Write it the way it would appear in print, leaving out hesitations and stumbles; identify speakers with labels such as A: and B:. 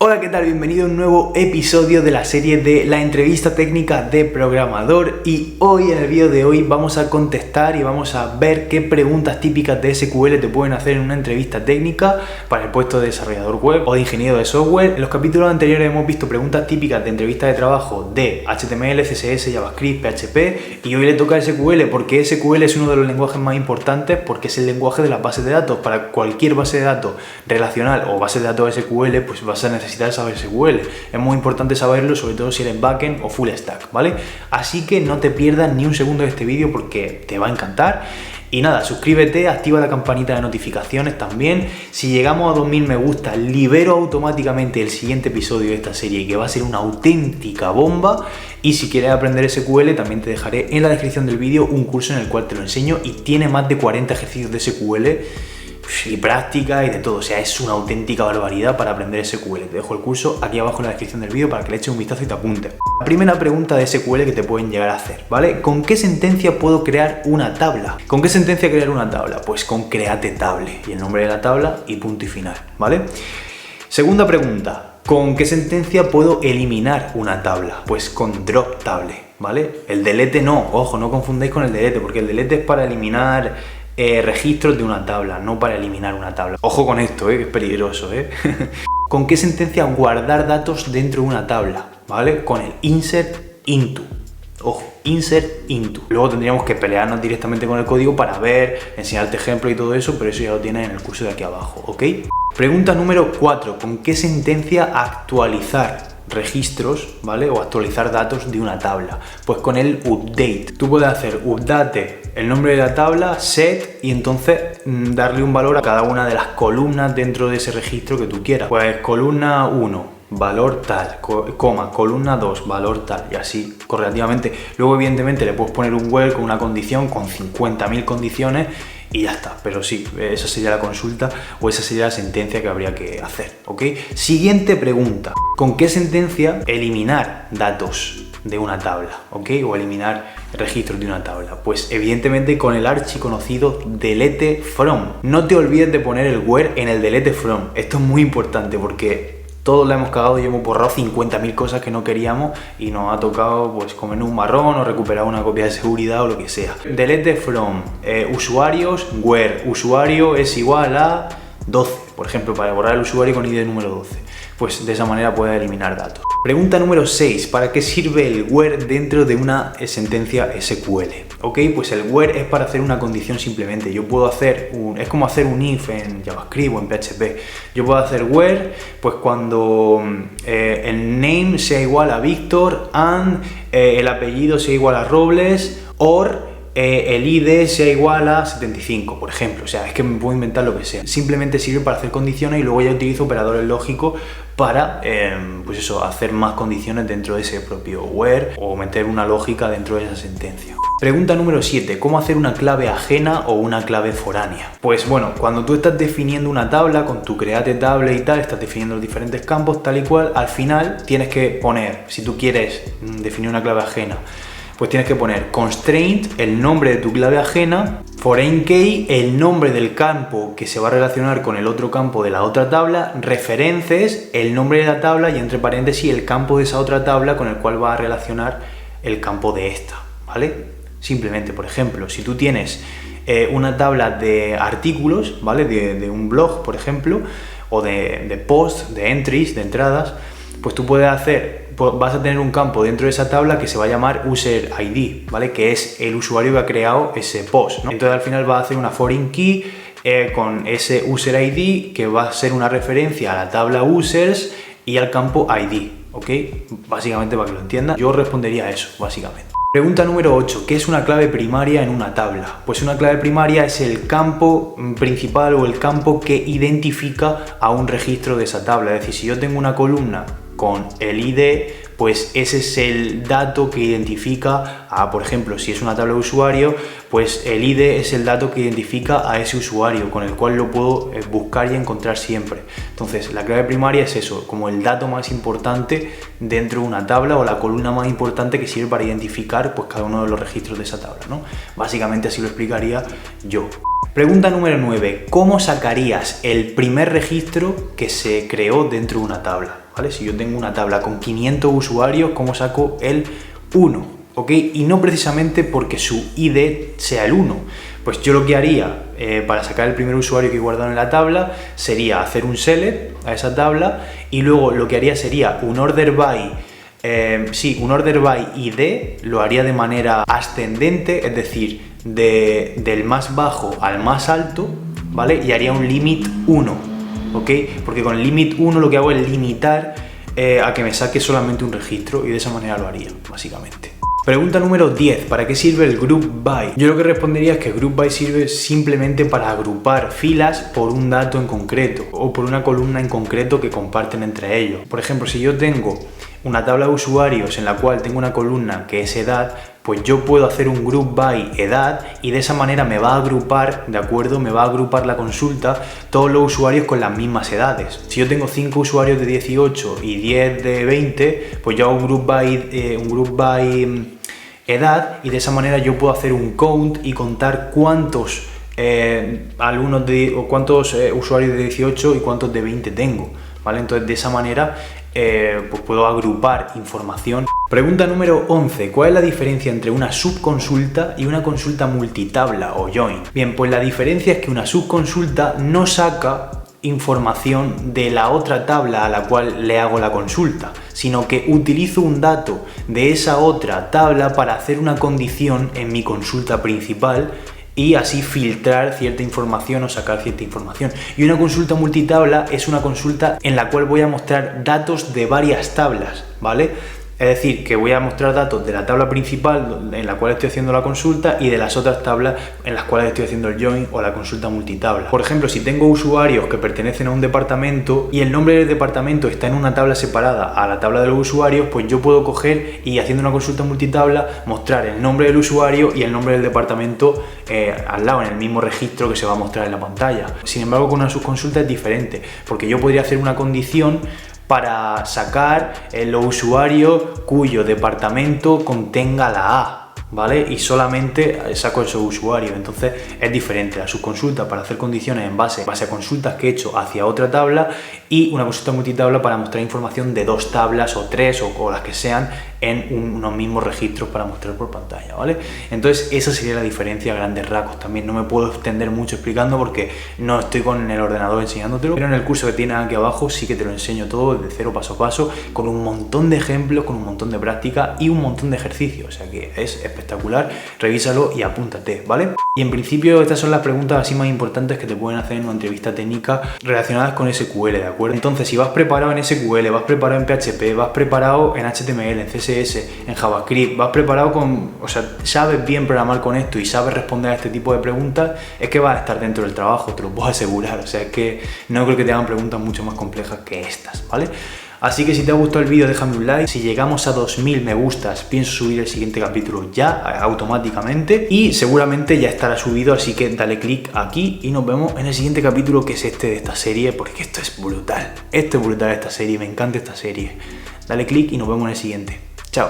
A: Hola, ¿qué tal? Bienvenido a un nuevo episodio de la serie de la entrevista técnica de programador, y hoy en el vídeo de hoy vamos a contestar y vamos a ver qué preguntas típicas de SQL te pueden hacer en una entrevista técnica para el puesto de desarrollador web o de ingeniero de software. En los capítulos anteriores hemos visto preguntas típicas de entrevistas de trabajo de HTML, CSS, JavaScript, PHP, y hoy le toca SQL porque SQL es uno de los lenguajes más importantes porque es el lenguaje de las bases de datos. Para cualquier base de datos relacional o base de datos SQL, pues vas a necesitar saber SQL. Es muy importante saberlo, sobre todo si eres backend o full stack, ¿vale? Así que no te pierdas ni un segundo de este vídeo porque te va a encantar. Y nada, suscríbete, activa la campanita de notificaciones también. Si llegamos a 2000 me gusta, libero automáticamente el siguiente episodio de esta serie, que va a ser una auténtica bomba. Y si quieres aprender SQL, también te dejaré en la descripción del vídeo un curso en el cual te lo enseño y tiene más de 40 ejercicios de SQL y práctica y de todo. O sea, es una auténtica barbaridad para aprender SQL. Te dejo el curso aquí abajo en la descripción del vídeo para que le eches un vistazo y te apuntes. La primera pregunta de SQL que te pueden llegar a hacer, ¿vale? ¿Con qué sentencia puedo crear una tabla? ¿Con qué sentencia crear una tabla? Pues con create table y el nombre de la tabla y punto y final, ¿vale? Segunda pregunta, ¿con qué sentencia puedo eliminar una tabla? Pues con drop table, ¿vale? El delete no, ojo, no confundáis con el delete, porque el delete es para eliminar registros de una tabla, no para eliminar una tabla. Ojo con esto, que es peligroso, ¿Con qué sentencia guardar datos dentro de una tabla? ¿Vale? Con el insert into. Ojo, insert into. Luego tendríamos que pelearnos directamente con el código para ver, enseñarte ejemplos y todo eso, pero eso ya lo tienes en el curso de aquí abajo, ¿ok? Pregunta número 4. ¿Con qué sentencia actualizar registros, ¿vale? O actualizar datos de una tabla? Pues con el update. Tú puedes hacer update el nombre de la tabla, set, y entonces darle un valor a cada una de las columnas dentro de ese registro que tú quieras. Pues columna 1, valor tal, coma, columna 2, valor tal, y así correlativamente. Luego evidentemente le puedes poner un where con una condición, con 50.000 condiciones, y ya está. Pero sí, esa sería la consulta o esa sería la sentencia que habría que hacer, ¿ok? Siguiente pregunta. ¿Con qué sentencia eliminar datos de una tabla, ¿ok? O eliminar registros de una tabla? Pues evidentemente con el archiconocido delete from. No te olvides de poner el where en el delete from. Esto es muy importante porque todos la hemos cagado y hemos borrado 50.000 cosas que no queríamos y nos ha tocado pues comernos un marrón o recuperar una copia de seguridad o lo que sea. Delete from, usuarios, where usuario es igual a 12, por ejemplo, para borrar el usuario con ID número 12. Pues de esa manera puedes eliminar datos. Pregunta número 6. ¿Para qué sirve el where dentro de una sentencia SQL? Ok, pues el where es para hacer una condición simplemente. Yo puedo hacer es como hacer un if en JavaScript o en PHP. Yo puedo hacer where, pues cuando el name sea igual a Víctor and el apellido sea igual a Robles, or el ID sea igual a 75, por ejemplo. O sea, es que me puedo inventar lo que sea. Simplemente sirve para hacer condiciones y luego ya utilizo operadores lógicos para, pues eso, hacer más condiciones dentro de ese propio where o meter una lógica dentro de esa sentencia. Pregunta número 7. ¿Cómo hacer una clave ajena o una clave foránea? Pues bueno, cuando tú estás definiendo una tabla con tu create table y tal, estás definiendo los diferentes campos tal y cual, al final tienes que poner, si tú quieres definir una clave ajena, pues tienes que poner constraint, el nombre de tu clave ajena, foreign key, el nombre del campo que se va a relacionar con el otro campo de la otra tabla, references, el nombre de la tabla y entre paréntesis el campo de esa otra tabla con el cual va a relacionar el campo de esta, ¿vale? Simplemente, por ejemplo, si tú tienes una tabla de artículos, ¿vale? De un blog, por ejemplo, o de posts, de entries, de entradas, pues tú puedes vas a tener un campo dentro de esa tabla que se va a llamar user ID, ¿vale? Que es el usuario que ha creado ese post, ¿no? Entonces al final va a hacer una foreign key con ese user ID que va a ser una referencia a la tabla users y al campo ID, ¿ok? Básicamente, para que lo entiendas, yo respondería a eso, básicamente. Pregunta número 8. ¿Qué es una clave primaria en una tabla? Pues una clave primaria es el campo principal o el campo que identifica a un registro de esa tabla. Es decir, si yo tengo una columna con el ID, pues ese es el dato que identifica a, por ejemplo, si es una tabla de usuario, pues el ID es el dato que identifica a ese usuario, con el cual lo puedo buscar y encontrar siempre. Entonces, la clave primaria es eso, como el dato más importante dentro de una tabla o la columna más importante que sirve para identificar pues cada uno de los registros de esa tabla, ¿no? Básicamente así lo explicaría yo. Pregunta número 9. ¿Cómo sacarías el primer registro que se creó dentro de una tabla? ¿Vale? Si yo tengo una tabla con 500 usuarios, ¿cómo saco el 1? ¿Ok? Y no precisamente porque su ID sea el 1. Pues yo lo que haría para sacar el primer usuario que he guardado en la tabla sería hacer un select a esa tabla y luego lo que haría sería un order by ID, lo haría de manera ascendente, es decir, del más bajo al más alto, ¿vale? Y haría un limit 1, ¿ok? Porque con el limit 1 lo que hago es limitar a que me saque solamente un registro y de esa manera lo haría, básicamente. Pregunta número 10. ¿Para qué sirve el group by? Yo lo que respondería es que group by sirve simplemente para agrupar filas por un dato en concreto o por una columna en concreto que comparten entre ellos. Por ejemplo, si yo tengo una tabla de usuarios en la cual tengo una columna que es edad, pues yo puedo hacer un group by edad y de esa manera me va a agrupar, ¿de acuerdo? Me va a agrupar la consulta todos los usuarios con las mismas edades. Si yo tengo 5 usuarios de 18 y 10 de 20, pues yo hago un group by edad y de esa manera yo puedo hacer un count y contar cuántos cuántos usuarios de 18 y cuántos de 20 tengo, ¿vale? Entonces de esa manera pues puedo agrupar información. Pregunta número 11. ¿Cuál es la diferencia entre una subconsulta y una consulta multitabla o join? Bien, pues la diferencia es que una subconsulta no saca información de la otra tabla a la cual le hago la consulta, sino que utilizo un dato de esa otra tabla para hacer una condición en mi consulta principal y así filtrar cierta información o sacar cierta información. Y una consulta multitabla es una consulta en la cual voy a mostrar datos de varias tablas, ¿vale? Es decir, que voy a mostrar datos de la tabla principal en la cual estoy haciendo la consulta y de las otras tablas en las cuales estoy haciendo el join o la consulta multitabla. Por ejemplo, si tengo usuarios que pertenecen a un departamento y el nombre del departamento está en una tabla separada a la tabla de los usuarios, pues yo puedo coger y haciendo una consulta multitabla mostrar el nombre del usuario y el nombre del departamento al lado, en el mismo registro que se va a mostrar en la pantalla. Sin embargo, con una subconsulta es diferente, porque yo podría hacer una condición para sacar los usuarios cuyo departamento contenga la A, ¿vale? Y solamente saco esos usuarios. Entonces es diferente la subconsulta para hacer condiciones en base a consultas que he hecho hacia otra tabla y una consulta multitabla para mostrar información de 2 tablas o 3 o las que sean en unos mismos registros para mostrar por pantalla, ¿vale? Entonces esa sería la diferencia a grandes rasgos. También no me puedo extender mucho explicando porque no estoy con el ordenador enseñándotelo, pero en el curso que tienes aquí abajo sí que te lo enseño todo desde cero, paso a paso, con un montón de ejemplos, con un montón de práctica y un montón de ejercicios. O sea que es espectacular, revísalo y apúntate, ¿vale? Y en principio estas son las preguntas así más importantes que te pueden hacer en una entrevista técnica relacionadas con SQL, ¿de acuerdo? Entonces si vas preparado en SQL, vas preparado en PHP, vas preparado en HTML, en CSS, en JavaScript, vas preparado sabes bien programar con esto y sabes responder a este tipo de preguntas, es que vas a estar dentro del trabajo, te lo puedo asegurar. O sea, es que no creo que te hagan preguntas mucho más complejas que estas, ¿vale? Así que si te ha gustado el vídeo déjame un like, si llegamos a 2000 me gustas pienso subir el siguiente capítulo ya automáticamente y seguramente ya estará subido, así que dale click aquí y nos vemos en el siguiente capítulo, que es este de esta serie, porque esto es brutal, esta serie, me encanta esta serie. Dale click y nos vemos en el siguiente. Chao.